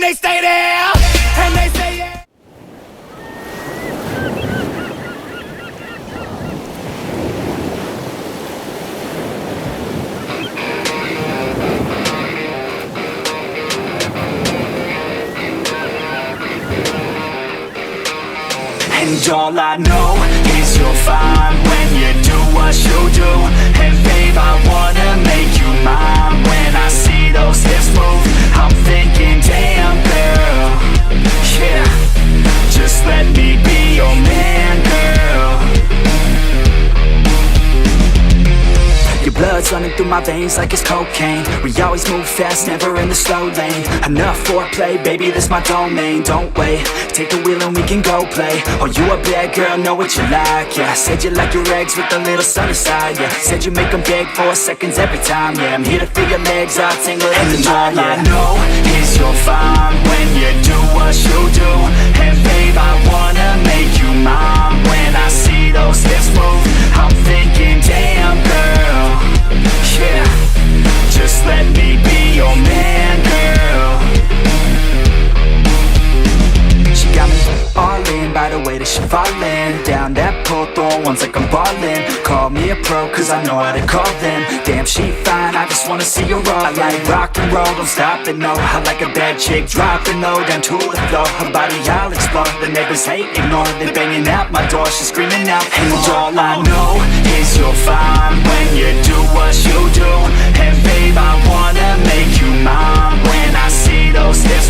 they stay there, and they say yeah. And all I know is you're fine when you do what you do. And babe, I wanna make you mine. When I see those hips move, I'm thinking, damn girl, yeah, just let me be your man, girl. Your blood's running through my veins like it's cocaine. We always move fast, never in the slow lane. Enough foreplay, baby, this my domain. Don't wait, take the wheel and we can go play. Oh, you a bad girl, know what you like, yeah. Said you like your eggs with a little sunny side, yeah. Said you make them beg for seconds every time, yeah. I'm here to feel your legs, I'll tingle every time, yeah. All I know is you're fine when you do what you do. And babe, I wanna make you mine. When I see those hips move, I'm thinking, damn girl, yeah, just let me be your man, girl. She got me all in by the way that she fallin' down that pole, throwing ones like I'm ballin'. Call me a pro, cause I know how to call them. Damn, she fine, I just wanna see her all. I like rock and roll, don't stop it, no. I like a bad chick, dropping low, down to the floor. Her body, I'll explore, the neighbors hate, ignore. They banging out my door, she's screaming out. And all I know is you're fine when you do what you do. And babe, I wanna make you mine. When I see those hips